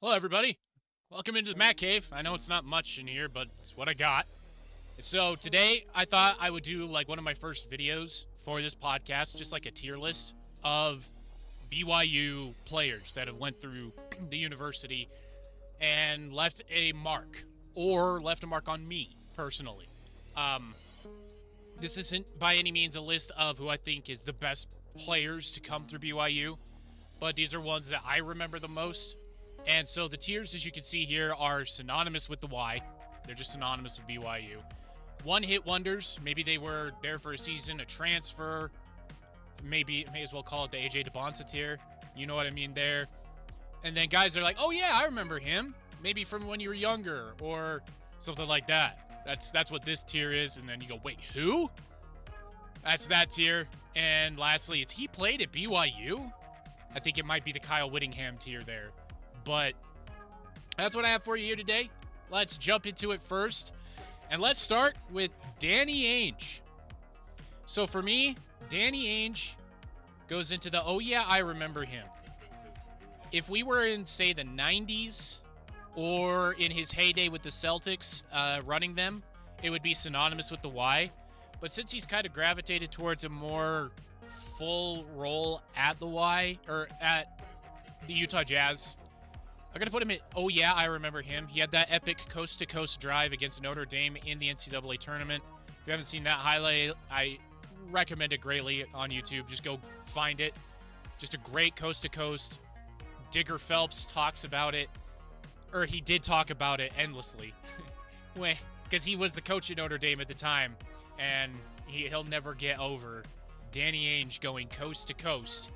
Hello, everybody. Welcome into the Matt Cave. I know it's not much in here, but it's what I got. So today, I thought I would do like one of my first videos for this podcast, just like a tier list of BYU players that have went through the university and left a mark, or left a mark on me personally. This isn't by any means a list of who I think is the best players to come through BYU, but these are ones that I remember the most. And so the tiers, as you can see here, are synonymous with the Y. They're just synonymous with BYU. One-hit wonders. Maybe they were there for a season, a transfer. Maybe, may as well call it the AJ DeBonsa tier. You know what I mean there. And then guys are like, oh yeah, I remember him. Maybe from when you were younger or something like that. That's what this tier is. And then you go, wait, who? That's that tier. And lastly, he played at BYU? I think it might be the Kyle Whittingham tier there. But that's what I have for you here today. Let's jump into it first. And let's start with Danny Ainge. So for me, Danny Ainge goes into the, oh yeah, I remember him. If we were in, say, the 90s or in his heyday with the Celtics running them, it would be synonymous with the Y. But since he's kind of gravitated towards a more full role at the Y, or at the Utah Jazz, I'm going to put him at, oh yeah, I remember him. He had that epic coast-to-coast drive against Notre Dame in the NCAA tournament. If you haven't seen that highlight, I recommend it greatly on YouTube. Just go find it. Just a great coast-to-coast. Digger Phelps talks about it, or he did talk about it endlessly, because he was the coach at Notre Dame at the time, and he'll never get over Danny Ainge going coast-to-coast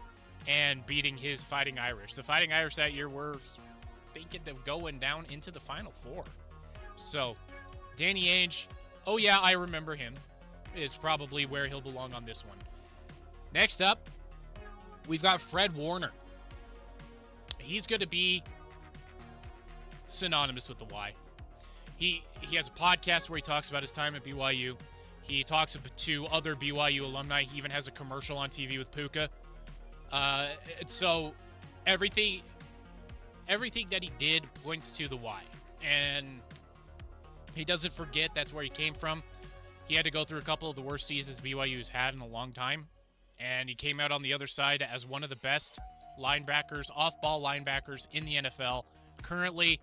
and beating his Fighting Irish. The Fighting Irish that year were thinking of going down into the Final Four. So, Danny Ainge, oh yeah, I remember him, is probably where he'll belong on this one. Next up, we've got Fred Warner. He's going to be synonymous with the Y. He has a podcast where he talks about his time at BYU. He talks to other BYU alumni. He even has a commercial on TV with Puka. So everything that he did points to the Y. And he doesn't forget that's where he came from. He had to go through a couple of the worst seasons BYU's had in a long time. And he came out on the other side as one of the best linebackers, off-ball linebackers in the NFL. Currently,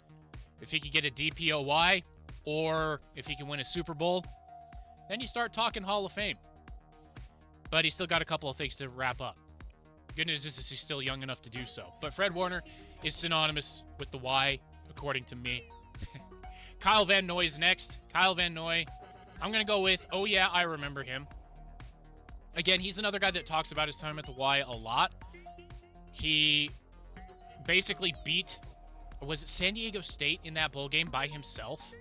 if he could get a DPOY or if he can win a Super Bowl, then you start talking Hall of Fame. But he's still got a couple of things to wrap up. Good news is he's still young enough to do so. But Fred Warner is synonymous with the Y, according to me. Kyle Van Noy is next. Kyle Van Noy, I'm going to go with, oh yeah, I remember him. Again, he's another guy that talks about his time at the Y a lot. He basically beat, was it San Diego State in that bowl game by himself,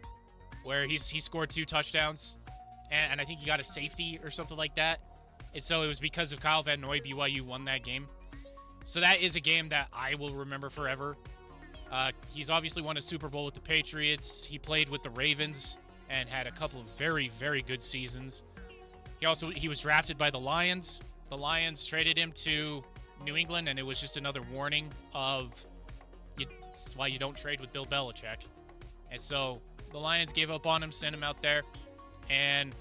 where he scored 2 touchdowns, and I think he got a safety or something like that. And so it was because of Kyle Van Noy, BYU won that game. So that is a game that I will remember forever. He's obviously won a Super Bowl with the Patriots. He played with the Ravens and had a couple of very, very good seasons. He was drafted by the Lions. The Lions traded him to New England, and it was just another warning of it's why you don't trade with Bill Belichick. And so the Lions gave up on him, sent him out there, and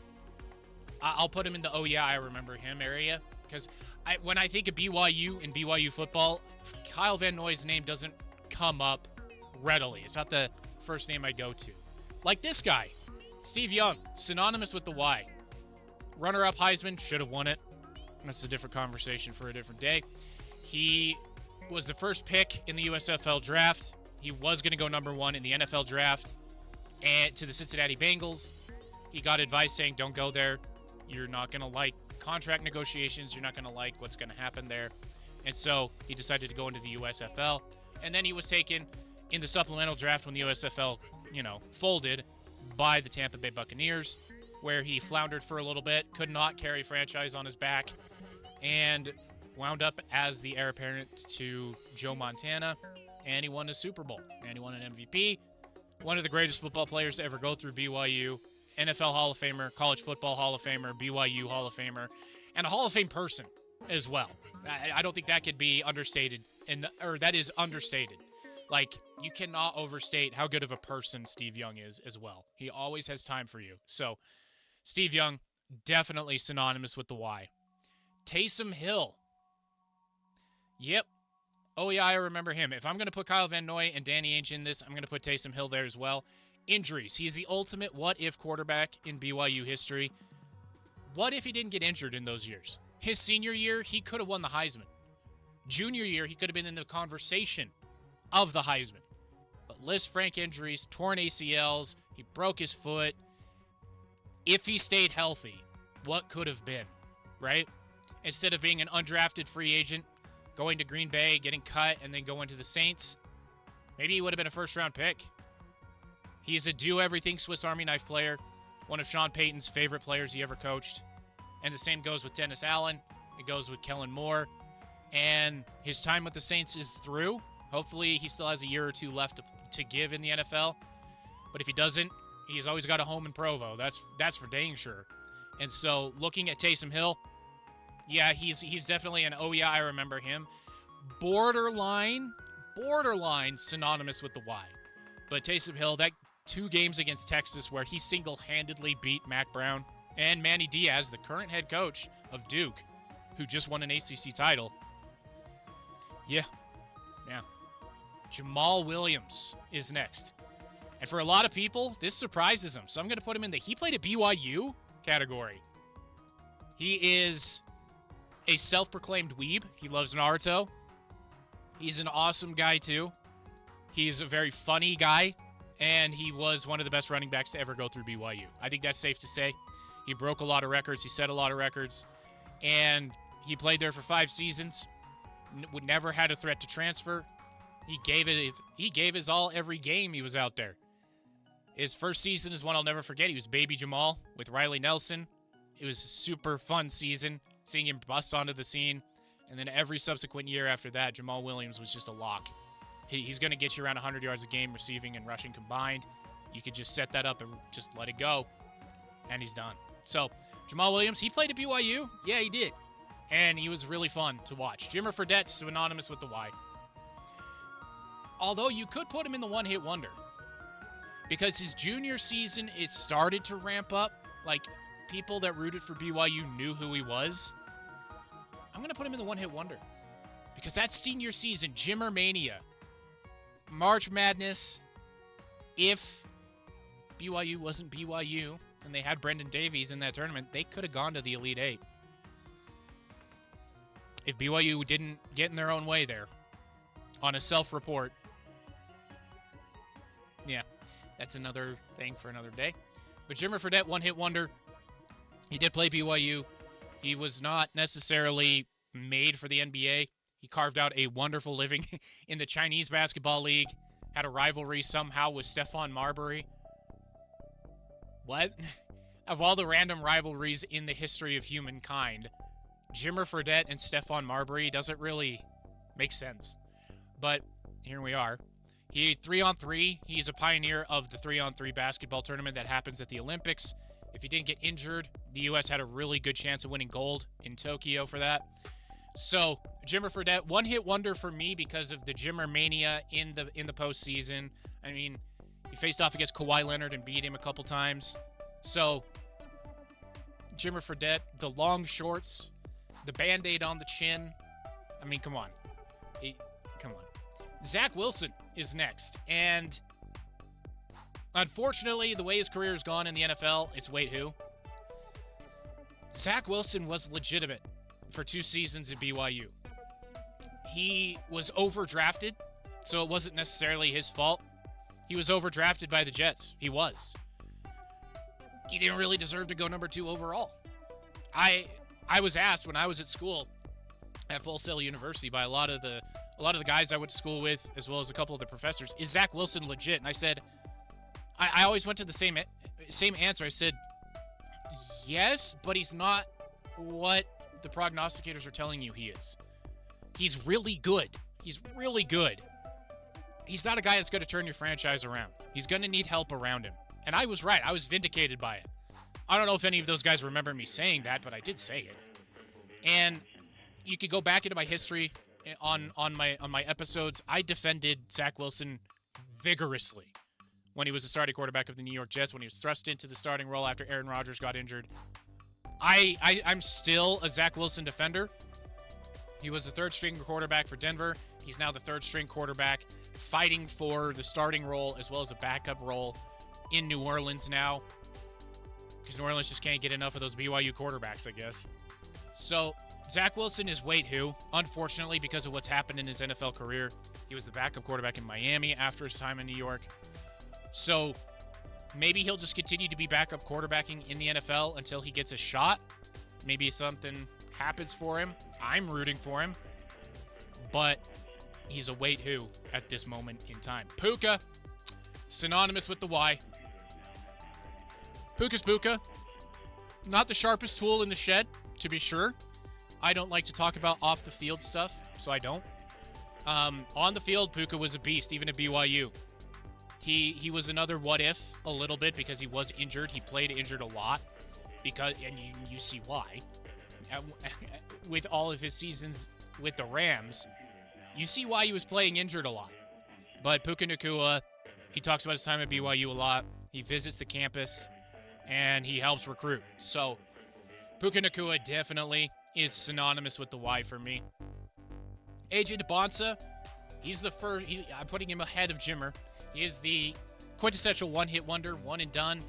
I'll put him in the, oh yeah, I remember him area, because when I think of BYU and BYU football, Kyle Van Noy's name doesn't come up readily. It's not the first name I go to. Like this guy, Steve Young, synonymous with the Y. Runner-up Heisman, should have won it. That's a different conversation for a different day. He was the first pick in the USFL draft. He was going to go number 1 in the NFL draft and to the Cincinnati Bengals. He got advice saying, don't go there. You're not going to like contract negotiations. You're not going to like what's going to happen there. And so he decided to go into the USFL. And then he was taken in the supplemental draft when the USFL, folded by the Tampa Bay Buccaneers, where he floundered for a little bit, could not carry franchise on his back, and wound up as the heir apparent to Joe Montana, and he won a Super Bowl, and he won an MVP. One of the greatest football players to ever go through BYU, NFL Hall of Famer, College Football Hall of Famer, BYU Hall of Famer, and a Hall of Fame person as well. I don't think that could be understated, or that is understated. Like, you cannot overstate how good of a person Steve Young is as well. He always has time for you. So, Steve Young, definitely synonymous with the Y. Taysom Hill. Yep. Oh, yeah, I remember him. If I'm going to put Kyle Van Noy and Danny Ainge in this, I'm going to put Taysom Hill there as well. Injuries. He's the ultimate what-if quarterback in BYU history. What if he didn't get injured in those years? His senior year, he could have won the Heisman. Junior year, he could have been in the conversation of the Heisman. But Liz Frank injuries, torn ACLs, he broke his foot. If he stayed healthy, what could have been, right? Instead of being an undrafted free agent, going to Green Bay, getting cut, and then going to the Saints, maybe he would have been a first-round pick. He's a do-everything Swiss Army knife player, one of Sean Payton's favorite players he ever coached. And the same goes with Dennis Allen. It goes with Kellen Moore. And his time with the Saints is through. Hopefully, he still has a year or two left to give in the NFL. But if he doesn't, he's always got a home in Provo. That's for dang sure. And so, looking at Taysom Hill, yeah, he's definitely an oh yeah, I remember him. Borderline synonymous with the Y. But Taysom Hill, that 2 games against Texas where he single-handedly beat Mac Brown and Manny Diaz, the current head coach of Duke, who just won an ACC title. Yeah. Jamal Williams is next. And for a lot of people, this surprises him. So I'm going to put him in the he played at BYU category. He is a self-proclaimed weeb. He loves Naruto. He's an awesome guy, too. He is a very funny guy. And he was one of the best running backs to ever go through BYU. I think that's safe to say. He broke a lot of records. He set a lot of records. And he played there for 5 seasons. Never had a threat to transfer. He gave his all every game he was out there. His first season is one I'll never forget. He was Baby Jamal with Riley Nelson. It was a super fun season, seeing him bust onto the scene. And then every subsequent year after that, Jamal Williams was just a lock. He's going to get you around 100 yards a game, receiving and rushing combined. You could just set that up and just let it go, and he's done. So, Jamal Williams, he played at BYU. Yeah, he did. And he was really fun to watch. Jimmer Fredette's synonymous with the Y. Although you could put him in the one-hit wonder. Because his junior season, it started to ramp up. Like, people that rooted for BYU knew who he was. I'm going to put him in the one-hit wonder. Because that senior season, Jimmer Mania, March Madness, if BYU wasn't BYU and they had Brendan Davies in that tournament, they could have gone to the Elite Eight. If BYU didn't get in their own way there on a self-report, yeah, that's another thing for another day. But Jimmer Fredette, one-hit wonder. He did play BYU. He was not necessarily made for the NBA. He carved out a wonderful living in the Chinese Basketball League. Had a rivalry somehow with Stephon Marbury. What? Of all the random rivalries in the history of humankind, Jimmer Fredette and Stephon Marbury doesn't really make sense. But here we are. He 3-on-3. He's a pioneer of the 3-on-3 basketball tournament that happens at the Olympics. If he didn't get injured, the U.S. had a really good chance of winning gold in Tokyo for that. So, Jimmer Fredette, one-hit wonder for me because of the Jimmer mania in the postseason. I mean, he faced off against Kawhi Leonard and beat him a couple times. So, Jimmer Fredette, the long shorts, the Band-Aid on the chin. I mean, come on. Come on. Zach Wilson is next. And unfortunately, the way his career has gone in the NFL, it's wait who? Zach Wilson was legitimate for 2 seasons at BYU. He was overdrafted, so it wasn't necessarily his fault. He was overdrafted by the Jets. He was. He didn't really deserve to go number 2 overall. I was asked when I was at school at Full Sail University by a lot of the guys I went to school with, as well as a couple of the professors, is Zach Wilson legit? And I said, I always went to the same answer. I said, yes, but he's not what the prognosticators are telling you he is. He's really good. He's really good. He's not a guy that's going to turn your franchise around. He's going to need help around him. And I was right. I was vindicated by it. I don't know if any of those guys remember me saying that, but I did say it. And you could go back into my history on my episodes, I defended Zach Wilson vigorously when he was the starting quarterback of the New York Jets, when he was thrust into the starting role after Aaron Rodgers got injured. I'm still a Zach Wilson defender. He was the third-string quarterback for Denver. He's now the third-string quarterback, fighting for the starting role as well as a backup role in New Orleans now, because New Orleans just can't get enough of those BYU quarterbacks, I guess. So Zach Wilson is wait who, unfortunately, because of what's happened in his NFL career. He was the backup quarterback in Miami after his time in New York. So maybe he'll just continue to be backup quarterbacking in the NFL until he gets a shot. Maybe something happens for him. I'm rooting for him. But he's a wait who at this moment in time. Puka, synonymous with the Y. Puka's Puka. Not the sharpest tool in the shed, to be sure. I don't like to talk about off-the-field stuff, so I don't. On the field, Puka was a beast, even at BYU. He was another what-if a little bit because he was injured. He played injured a lot, and you see why. With all of his seasons with the Rams, you see why he was playing injured a lot. But Puka Nacua, he talks about his time at BYU a lot. He visits the campus, and he helps recruit. So Puka Nacua definitely is synonymous with the Y for me. AJ DeBonsa, he's the first. I'm putting him ahead of Jimmer. He is the quintessential one-hit wonder, one and done.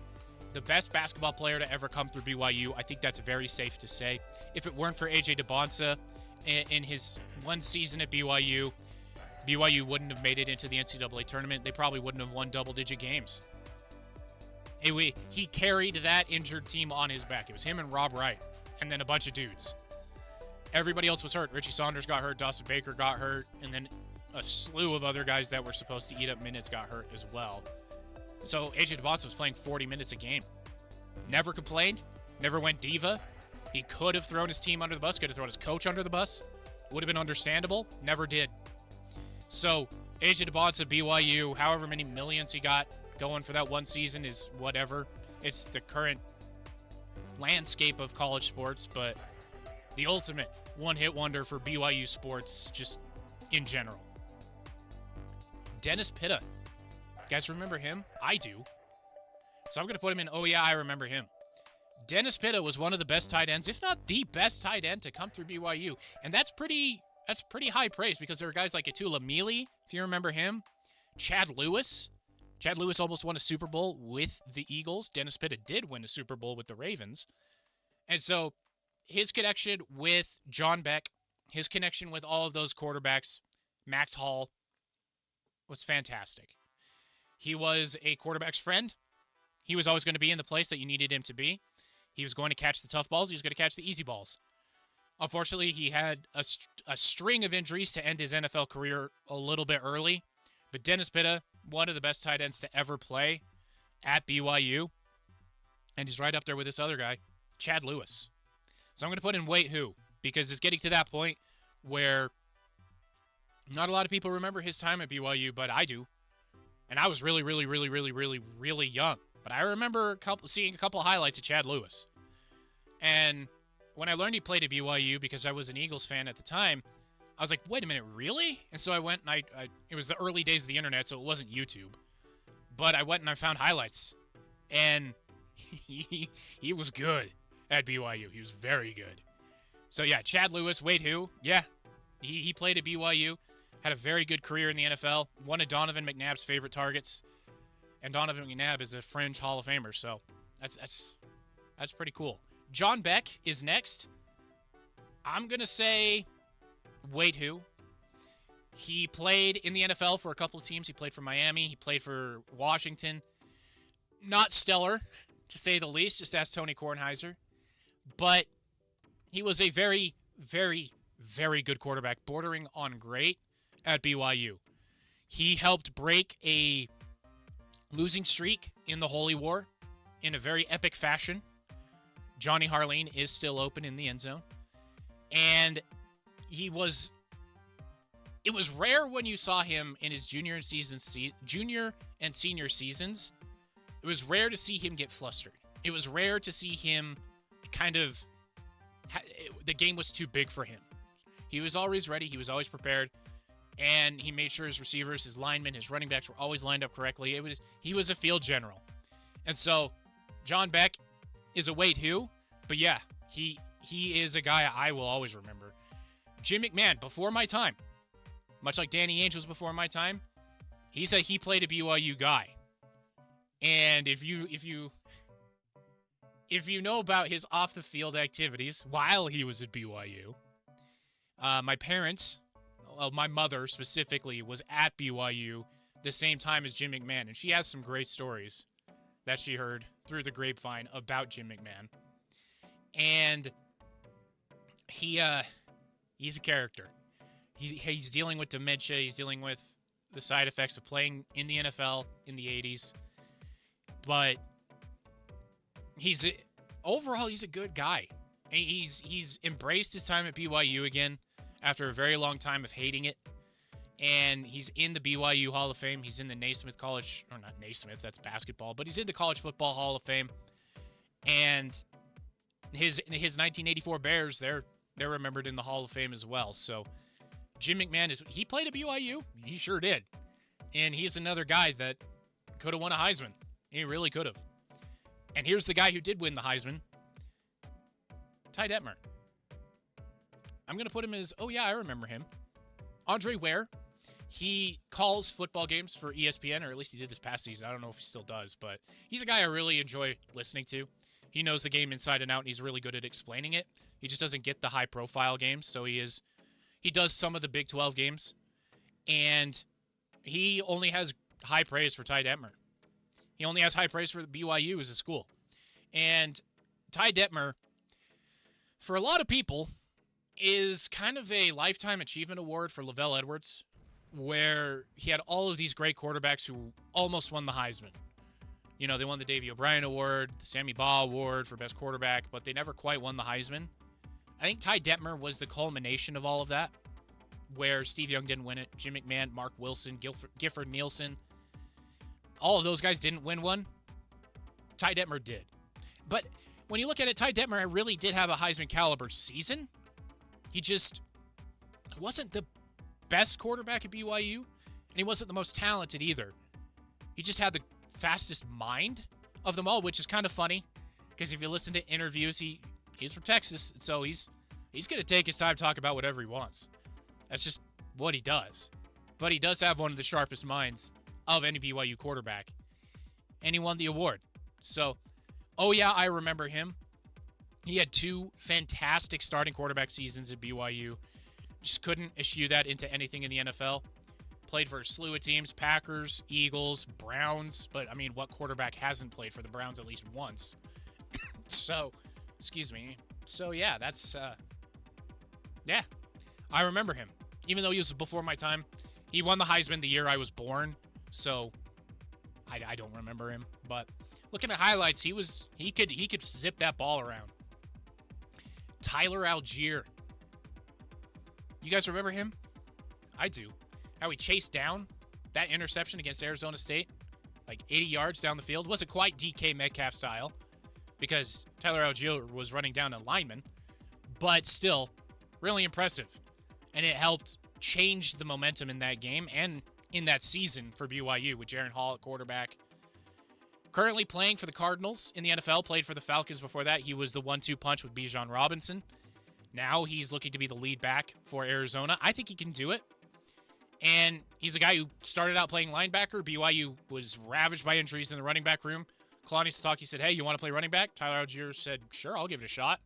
The best basketball player to ever come through BYU. I think that's very safe to say. If it weren't for AJ DeBonsa in his one season at BYU, BYU wouldn't have made it into the NCAA tournament. They probably wouldn't have won double-digit games. He carried that injured team on his back. It was him and Rob Wright, and then a bunch of dudes. Everybody else was hurt. Richie Saunders got hurt. Dawson Baker got hurt. And then a slew of other guys that were supposed to eat up minutes got hurt as well. So AJ DeBonsa was playing 40 minutes a game. Never complained. Never went diva. He could have thrown his team under the bus. Could have thrown his coach under the bus. Would have been understandable. Never did. So AJ DeBonsa, BYU, however many millions he got going for that one season is whatever. It's the current landscape of college sports, but the ultimate one-hit wonder for BYU sports just in general. Dennis Pitta. You guys remember him? I do. So I'm going to put him in, oh yeah, I remember him. Dennis Pitta was one of the best tight ends, if not the best tight end to come through BYU. And that's pretty high praise because there are guys like Atula Mealy, if you remember him. Chad Lewis. Chad Lewis almost won a Super Bowl with the Eagles. Dennis Pitta did win a Super Bowl with the Ravens. And so his connection with John Beck, his connection with all of those quarterbacks, Max Hall, was fantastic. He was a quarterback's friend. He was always going to be in the place that you needed him to be. He was going to catch the tough balls. He was going to catch the easy balls. Unfortunately, he had a string of injuries to end his NFL career a little bit early. But Dennis Pitta, one of the best tight ends to ever play at BYU. And he's right up there with this other guy, Chad Lewis. So I'm going to put in wait who, because it's getting to that point where not a lot of people remember his time at BYU, but I do. And I was really, really, really, really, really, really young. But I remember seeing a couple highlights of Chad Lewis. And when I learned he played at BYU, because I was an Eagles fan at the time, I was like, wait a minute, really? And so I went and it was the early days of the internet, so it wasn't YouTube. But I went and I found highlights. And he was good at BYU. He was very good. So yeah, Chad Lewis, wait who? Yeah, he played at BYU, had a very good career in the NFL, one of Donovan McNabb's favorite targets. And Donovan McNabb is a fringe Hall of Famer, so that's pretty cool. John Beck is next. I'm going to say wait who. He played in the NFL for a couple of teams. He played for Miami. He played for Washington. Not stellar, to say the least. Just ask Tony Kornheiser. But he was a very, very, very good quarterback, bordering on great at BYU. He helped break a losing streak in the Holy War in a very epic fashion. Johnny Harline is still open in the end zone. And it was rare when you saw him in his junior and senior seasons. It was rare to see him get flustered. It was rare to see him the game was too big for him. He was always ready. He was always prepared. And he made sure his receivers, his linemen, his running backs were always lined up correctly. He was a field general. And so John Beck is a wait who, but yeah, he is a guy I will always remember. Jim McMahon, before my time, much like Danny Ainge was before my time, he said he played a BYU guy. And if you know about his off the field activities while he was at BYU, my parents, my mother specifically, was at BYU the same time as Jim McMahon, and she has some great stories that she heard through the grapevine about Jim McMahon. And he's a character. He's dealing with dementia. He's dealing with the side effects of playing in the NFL in the 80s. But overall, he's a good guy. He's embraced his time at BYU again after a very long time of hating it. And he's in the BYU Hall of Fame. He's in the Naismith College, or not Naismith, that's basketball, but he's in the College Football Hall of Fame. And his 1984 Bears, they're remembered in the Hall of Fame as well. So Jim McMahon, he played at BYU. He sure did. And he's another guy that could have won a Heisman. He really could have. And here's the guy who did win the Heisman, Ty Detmer. I'm going to put him as, oh yeah, I remember him. Andre Ware. He calls football games for ESPN, or at least he did this past season. I don't know if he still does, but he's a guy I really enjoy listening to. He knows the game inside and out, and he's really good at explaining it. He just doesn't get the high-profile games, so he does some of the Big 12 games, and he only has high praise for Ty Detmer. He only has high praise for BYU as a school. And Ty Detmer, for a lot of people, is kind of a Lifetime Achievement Award for Lavelle Edwards, where he had all of these great quarterbacks who almost won the Heisman. You know, they won the Davey O'Brien Award, the Sammy Baugh Award for Best Quarterback, but they never quite won the Heisman. I think Ty Detmer was the culmination of all of that, where Steve Young didn't win it, Jim McMahon, Mark Wilson, Gifford Nielsen, all of those guys didn't win one. Ty Detmer did. But when you look at it, Ty Detmer really did have a Heisman caliber season. He just wasn't the best quarterback at BYU, and he wasn't the most talented either. He just had the fastest mind of them all, which is kind of funny, because if you listen to interviews, he's from Texas, so he's going to take his time to talk about whatever he wants. That's just what he does. But he does have one of the sharpest minds of any BYU quarterback, and he won the award. So, oh yeah, I remember him. He had 2 fantastic starting quarterback seasons at BYU. Just couldn't eschew that into anything in the NFL. Played for a slew of teams, Packers, Eagles, Browns. But, I mean, what quarterback hasn't played for the Browns at least once? So, excuse me. So, yeah, that's, yeah, I remember him. Even though he was before my time, he won the Heisman the year I was born. So, I don't remember him. But looking at highlights, he could zip that ball around. Tyler Algier. You guys remember him? I do. How he chased down that interception against Arizona State, like 80 yards down the field. Wasn't quite DK Metcalf style, because Tyler Algier was running down a lineman, but still really impressive. And it helped change the momentum in that game and in that season for BYU with Jaron Hall at quarterback. Currently playing for the Cardinals in the NFL, played for the Falcons before that. He was the 1-2 punch with Bijan Robinson. Now he's looking to be the lead back for Arizona. I think he can do it. And he's a guy who started out playing linebacker. BYU was ravaged by injuries in the running back room. Kalani Sitake said, hey, you want to play running back? Tyler Algier said, sure, I'll give it a shot.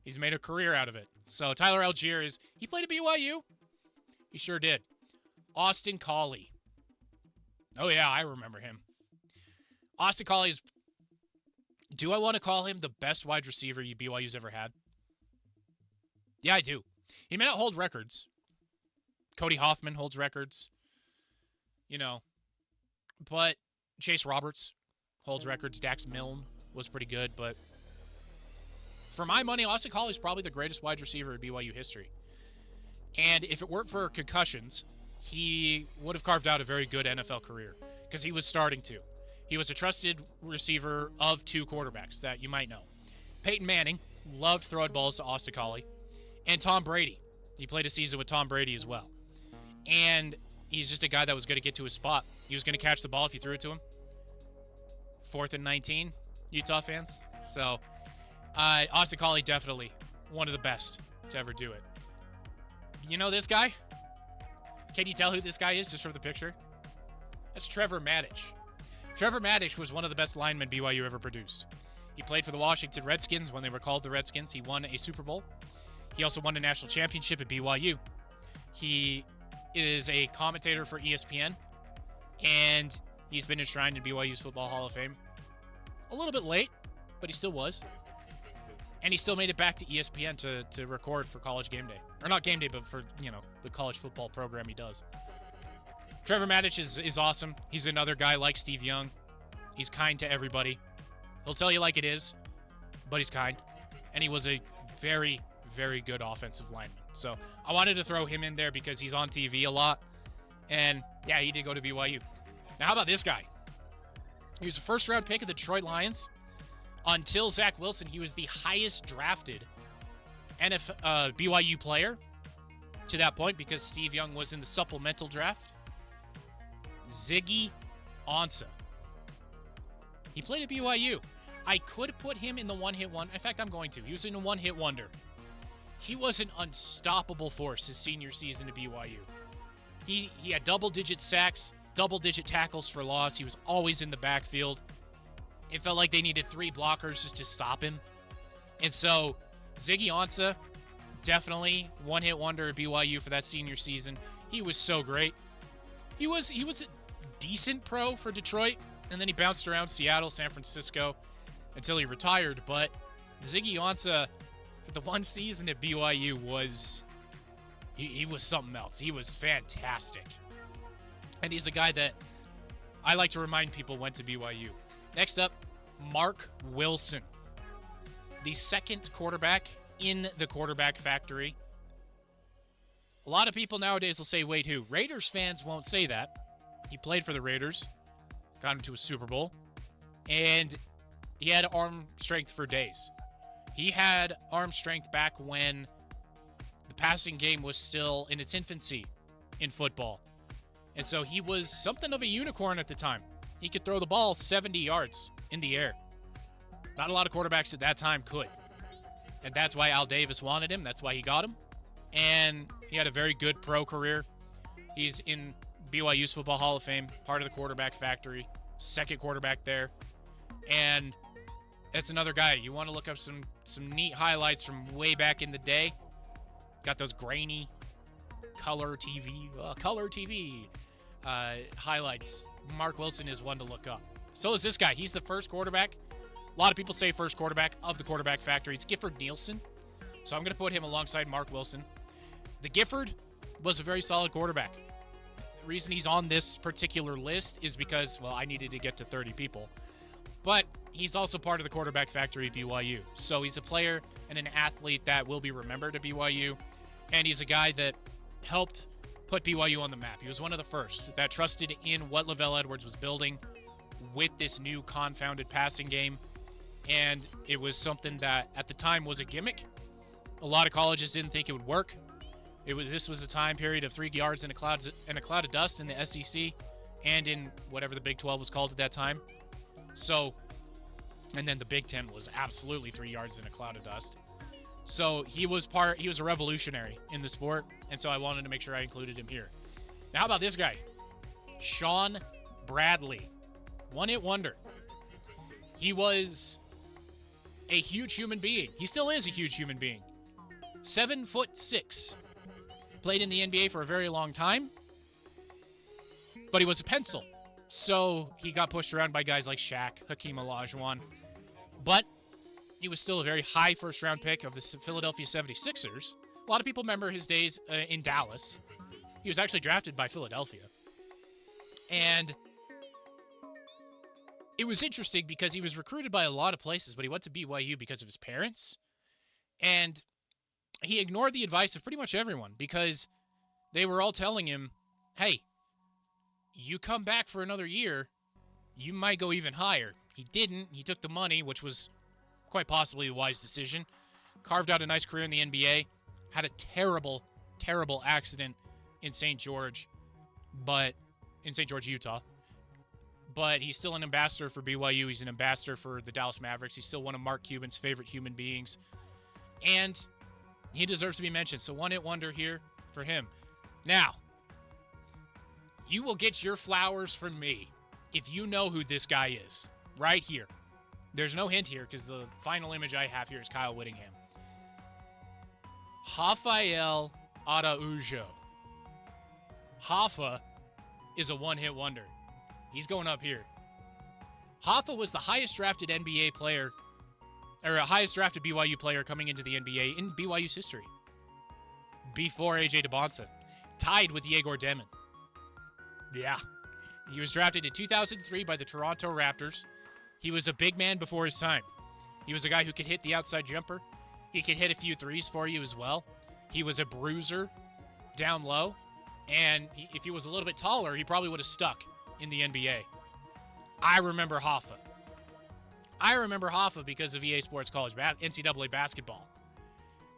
He's made a career out of it. So Tyler Algier he played at BYU. He sure did. Austin Collie. Oh, yeah, I remember him. Austin Collie do I want to call him the best wide receiver BYU's ever had? Yeah, I do. He may not hold records. Cody Hoffman holds records. You know. But Chase Roberts holds records. Dax Milne was pretty good. But for my money, Austin Collie is probably the greatest wide receiver in BYU history. And if it weren't for concussions, he would have carved out a very good NFL career, because he was starting to. He was a trusted receiver of 2 quarterbacks that you might know. Peyton Manning loved throwing balls to Austin Collie. And Tom Brady. He played a season with Tom Brady as well. And he's just a guy that was going to get to his spot. He was going to catch the ball if you threw it to him. 4th and 19, Utah fans. So, Austin Collie, definitely one of the best to ever do it. You know this guy? Can you tell who this guy is just from the picture? That's Trevor Maddich. Trevor Maddich was one of the best linemen BYU ever produced. He played for the Washington Redskins when they were called the Redskins. He won a Super Bowl. He also won a national championship at BYU. He is a commentator for ESPN, and he's been enshrined in BYU's Football Hall of Fame. A little bit late, but he still was. And he still made it back to ESPN to record for College Game Day. Or not Game Day, but for, the college football program he does. Trevor Maddich is awesome. He's another guy like Steve Young. He's kind to everybody. He'll tell you like it is, but he's kind. And he was a very, very good offensive lineman. So I wanted to throw him in there because he's on TV a lot. And, yeah, he did go to BYU. Now, how about this guy? He was a first-round pick of the Detroit Lions. Until Zach Wilson, he was the highest drafted BYU player to that point because Steve Young was in the supplemental draft. Ziggy Ansah. He played at BYU. I could put him in the one-hit wonder. In fact, I'm going to. He was in a one-hit wonder. He was an unstoppable force his senior season at BYU. He had double-digit sacks, double-digit tackles for loss. He was always in the backfield. It felt like they needed 3 blockers just to stop him. And so, Ziggy Ansah, definitely one-hit wonder at BYU for that senior season. He was so great. He was a decent pro for Detroit, and then he bounced around Seattle, San Francisco, until he retired. But Ziggy Ansah, for the one season at BYU, he was something else. He was fantastic. And he's a guy that I like to remind people went to BYU. Next up, Mark Wilson, the second quarterback in the quarterback factory. A lot of people nowadays will say, wait, who? Raiders fans won't say that. He played for the Raiders, got him to a Super Bowl, and he had arm strength for days. He had arm strength back when the passing game was still in its infancy in football. And so he was something of a unicorn at the time. He could throw the ball 70 yards in the air. Not a lot of quarterbacks at that time could. And that's why Al Davis wanted him. That's why he got him. And he had a very good pro career. He's in BYU's Football Hall of Fame, part of the quarterback factory, second quarterback there. And that's another guy. You want to look up some neat highlights from way back in the day. Got those grainy color TV highlights. Mark Wilson is one to look up. So is this guy. He's the first quarterback. A lot of people say first quarterback of the quarterback factory. It's Gifford Nielsen. So I'm going to put him alongside Mark Wilson. The Gifford was a very solid quarterback. The reason he's on this particular list is because, well, I needed to get to 30 people. But he's also part of the quarterback factory at BYU. So he's a player and an athlete that will be remembered at BYU. And he's a guy that helped put BYU on the map. He was one of the first that trusted in what LaVell Edwards was building with this new confounded passing game. And it was something that at the time was a gimmick. A lot of colleges didn't think it would work. This was a time period of 3 yards in a cloud of dust in the SEC and in whatever the Big 12 was called at that time. So, and then the Big 10 was absolutely 3 yards in a cloud of dust. So he was a revolutionary in the sport, and so I wanted to make sure I included him here. Now, how about this guy? Sean Bradley. One-hit wonder. He was a huge human being. He still is a huge human being. 7'6". Played in the NBA for a very long time. But he was a pencil. So he got pushed around by guys like Shaq, Hakeem Olajuwon. But he was still a very high first-round pick of the Philadelphia 76ers. A lot of people remember his days in Dallas. He was actually drafted by Philadelphia. And it was interesting because he was recruited by a lot of places, but he went to BYU because of his parents. And he ignored the advice of pretty much everyone because they were all telling him, hey, you come back for another year, you might go even higher. He didn't. He took the money, which was quite possibly a wise decision. Carved out a nice career in the NBA. Had a terrible, terrible accident in St. George, Utah. But he's still an ambassador for BYU. He's an ambassador for the Dallas Mavericks. He's still one of Mark Cuban's favorite human beings. And he deserves to be mentioned. So one-hit wonder here for him. Now, you will get your flowers from me if you know who this guy is. Right here. There's no hint here because the final image I have here is Kyle Whittingham. Rafael Araujo. Rafa is a one-hit wonder. He's going up here. Rafa was the highest drafted NBA player, or highest drafted BYU player coming into the NBA in BYU's history. Before AJ DeBonsa. Tied with Yegor Demin. Yeah. He was drafted in 2003 by the Toronto Raptors. He was a big man before his time. He was a guy who could hit the outside jumper. He could hit a few threes for you as well. He was a bruiser down low. And if he was a little bit taller, he probably would have stuck in the NBA. I remember Rafa. I remember Rafa because of EA Sports College NCAA basketball,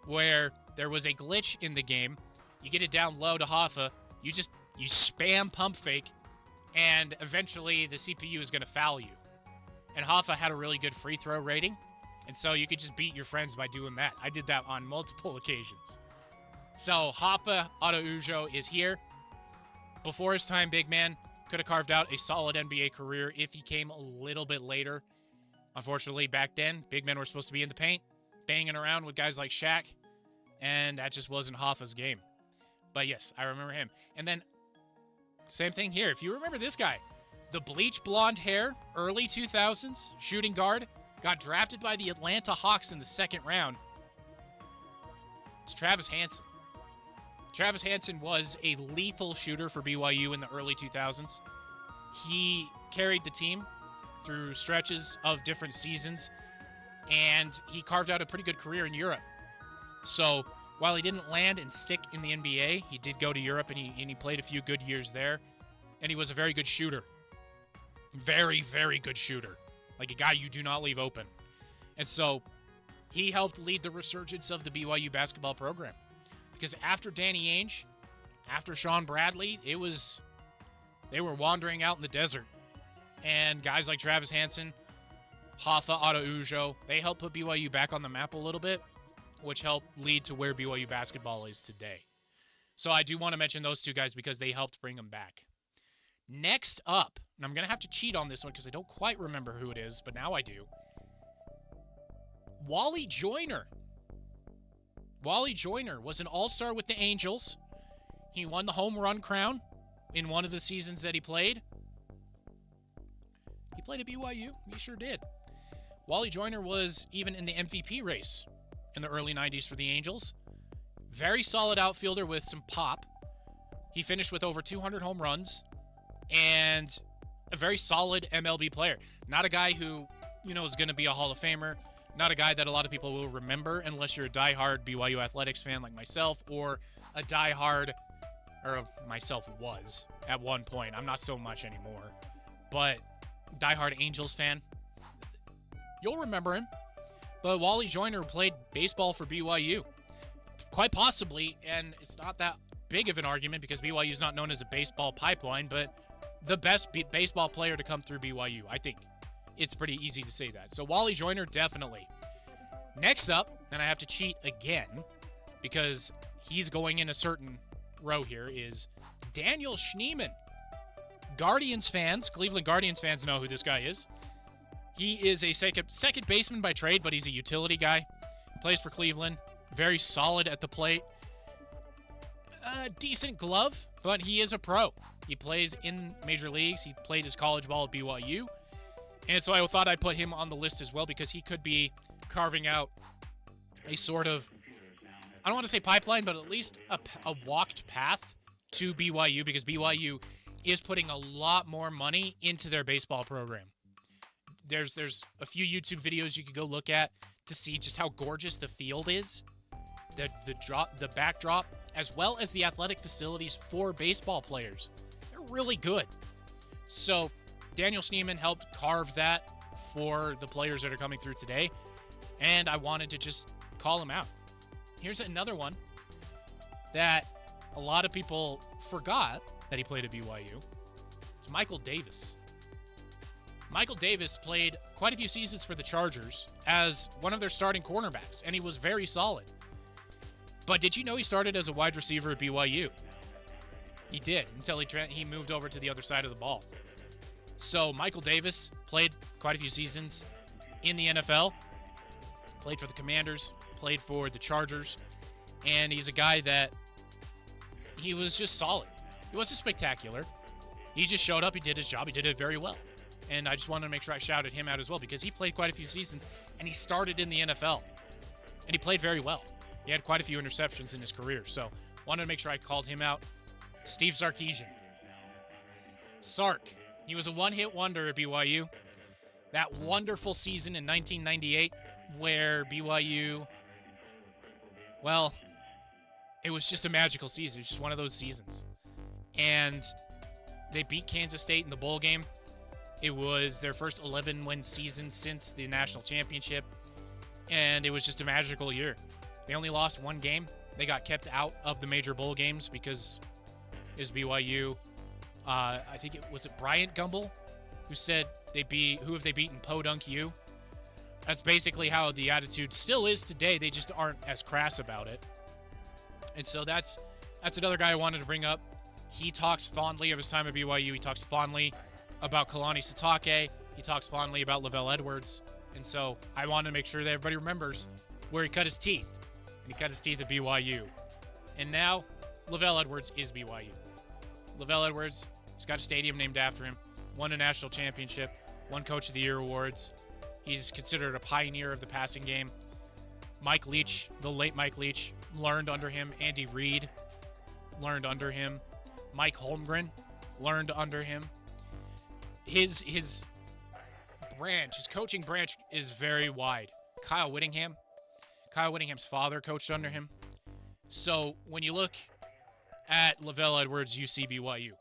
where there was a glitch in the game. You get it down low to Rafa. You spam pump fake, and eventually the CPU is going to foul you. And Rafa had a really good free throw rating, and so you could just beat your friends by doing that. I did that on multiple occasions. So Rafa Araujo is here. Before his time, big man. Could have carved out a solid NBA career if he came a little bit later. Unfortunately, back then, big men were supposed to be in the paint, banging around with guys like Shaq, and that just wasn't Rafa's game. But yes, I remember him. And then, same thing here. If you remember this guy, the bleach blonde hair, early 2000s, shooting guard, got drafted by the Atlanta Hawks in the second round. It's Travis Hansen. Travis Hansen was a lethal shooter for BYU in the early 2000s. He carried the team through stretches of different seasons, and he carved out a pretty good career in Europe. So while he didn't land and stick in the NBA, he did go to Europe, and he played a few good years there, and he was a very good shooter. Very, very good shooter. Like a guy you do not leave open. And so he helped lead the resurgence of the BYU basketball program. Because after Danny Ainge, after Sean Bradley, they were wandering out in the desert. And guys like Travis Hansen, Rafa Araujo, they helped put BYU back on the map a little bit, which helped lead to where BYU basketball is today. So I do want to mention those two guys because they helped bring them back. Next up, and I'm going to have to cheat on this one because I don't quite remember who it is, but now I do. Wally Joyner. Wally Joyner was an all-star with the Angels. He won the home run crown in one of the seasons that he played. He played at BYU. He sure did. Wally Joyner was even in the MVP race in the early 90s for the Angels. Very solid outfielder with some pop. He finished with over 200 home runs and a very solid MLB player. Not a guy who, is going to be a Hall of Famer. Not a guy that a lot of people will remember unless you're a diehard BYU athletics fan like myself or a diehard, or myself was at one point. I'm not so much anymore. But diehard Angels fan, you'll remember him. But Wally Joyner played baseball for BYU. Quite possibly, and it's not that big of an argument because BYU is not known as a baseball pipeline, but the best baseball player to come through BYU, I think. It's pretty easy to say that. So Wally Joyner, definitely. Next up, and I have to cheat again because he's going in a certain row here, is Daniel Schneemann. Guardians fans, Cleveland Guardians fans know who this guy is. He is a second baseman by trade, but he's a utility guy. Plays for Cleveland. Very solid at the plate. Decent glove, but he is a pro. He plays in major leagues. He played his college ball at BYU. And so I thought I'd put him on the list as well because he could be carving out a sort of, I don't want to say pipeline, but at least a walked path to BYU because BYU is putting a lot more money into their baseball program. There's a few YouTube videos you could go look at to see just how gorgeous the field is, the backdrop, as well as the athletic facilities for baseball players. They're really good. So Daniel Schneemann helped carve that for the players that are coming through today, and I wanted to just call him out. Here's another one that a lot of people forgot that he played at BYU. It's Michael Davis. Michael Davis played quite a few seasons for the Chargers as one of their starting cornerbacks, and he was very solid. But did you know he started as a wide receiver at BYU? He did, until he moved over to the other side of the ball. So Michael Davis played quite a few seasons in the NFL, played for the Commanders, played for the Chargers, and he's a guy that he was just solid. He wasn't spectacular. He just showed up, he did his job, he did it very well. And I just wanted to make sure I shouted him out as well because he played quite a few seasons and he started in the NFL. And he played very well. He had quite a few interceptions in his career, so wanted to make sure I called him out. Steve Sarkisian. Sark, he was a one-hit wonder at BYU. That wonderful season in 1998 where BYU, well, it was just a magical season. It was just one of those seasons. And they beat Kansas State in the bowl game. It was their first 11-win season since the national championship. And it was just a magical year. They only lost one game. They got kept out of the major bowl games because it was BYU. I think it was Bryant Gumbel who said who have they beaten? Podunk U. That's basically how the attitude still is today. They just aren't as crass about it. And so that's another guy I wanted to bring up. He talks fondly of his time at BYU. He talks fondly about Kalani Sitake. He talks fondly about Lavelle Edwards. And so I wanted to make sure that everybody remembers where he cut his teeth. And he cut his teeth at BYU. And now Lavelle Edwards is BYU. Lavelle Edwards, he's got a stadium named after him, won a national championship, won Coach of the Year awards. He's considered a pioneer of the passing game. Mike Leach, the late Mike Leach, learned under him. Andy Reid learned under him. Mike Holmgren learned under him. His coaching branch is very wide. Kyle Whittingham's father coached under him. So when you look at Lavelle Edwards, you see BYU.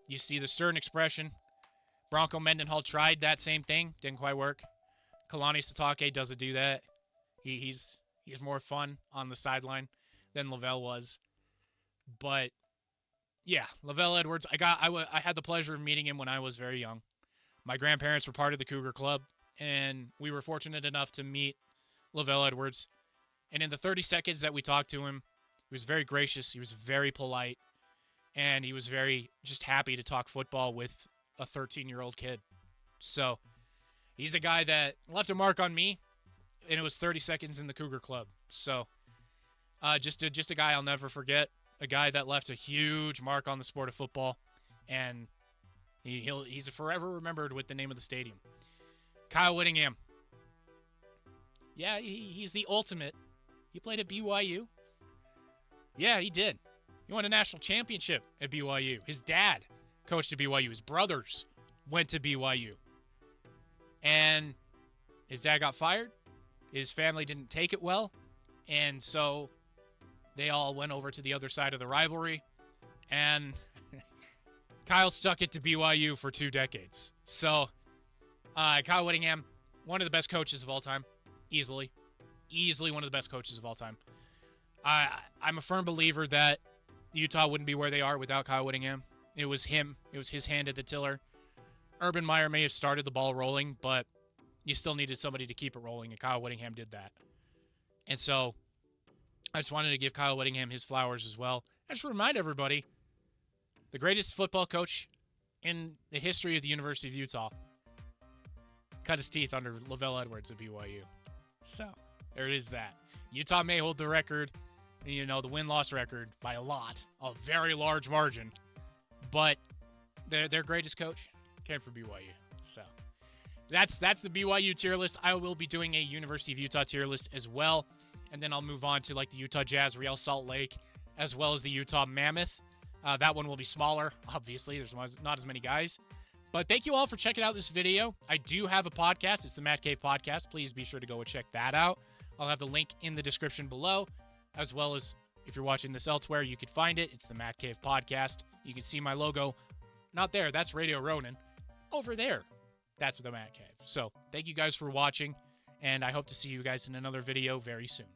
You see the stern expression. Bronco Mendenhall tried that same thing. Didn't quite work. Kalani Sitake doesn't do that. He's more fun on the sideline than Lavelle was. But yeah, Lavelle Edwards, I had the pleasure of meeting him when I was very young. My grandparents were part of the Cougar Club, and we were fortunate enough to meet Lavelle Edwards. And in the 30 seconds that we talked to him, he was very gracious, he was very polite, and he was very just happy to talk football with a 13-year-old kid. So he's a guy that left a mark on me, and it was 30 seconds in the Cougar Club. So just a guy I'll never forget, a guy that left a huge mark on the sport of football, and he's forever remembered with the name of the stadium. Kyle Whittingham. Yeah, he's the ultimate. He played at BYU. Yeah, he did. He won a national championship at BYU. His dad coached at BYU. His brothers went to BYU. And his dad got fired. His family didn't take it well. And so they all went over to the other side of the rivalry. And Kyle stuck it to BYU for 2 decades. So Kyle Whittingham, one of the best coaches of all time. Easily one of the best coaches of all time. I'm a firm believer that Utah wouldn't be where they are without Kyle Whittingham. It was him. It was his hand at the tiller. Urban Meyer may have started the ball rolling, but you still needed somebody to keep it rolling, and Kyle Whittingham did that. And so I just wanted to give Kyle Whittingham his flowers as well. I just remind everybody, the greatest football coach in the history of the University of Utah cut his teeth under Lavelle Edwards at BYU. So there it is that. Utah may hold the record, the win-loss record by a very large margin, but their greatest coach came from BYU. So that's the BYU tier list. I will be doing a University of Utah tier list as well, and then I'll move on to like the Utah Jazz, Real Salt Lake, as well as the Utah Mammoth. That one will be smaller, obviously. There's not as many guys. But thank you all for checking out this video. I do have a podcast. It's the Matt Cave Podcast. Please be sure to go and check that out. I'll have the link in the description below, as well as if you're watching this elsewhere, you can find it. It's the Matt Cave Podcast. You can see my logo. Not there. That's Radio Ronin. Over there. That's the Matt Cave. So thank you guys for watching, and I hope to see you guys in another video very soon.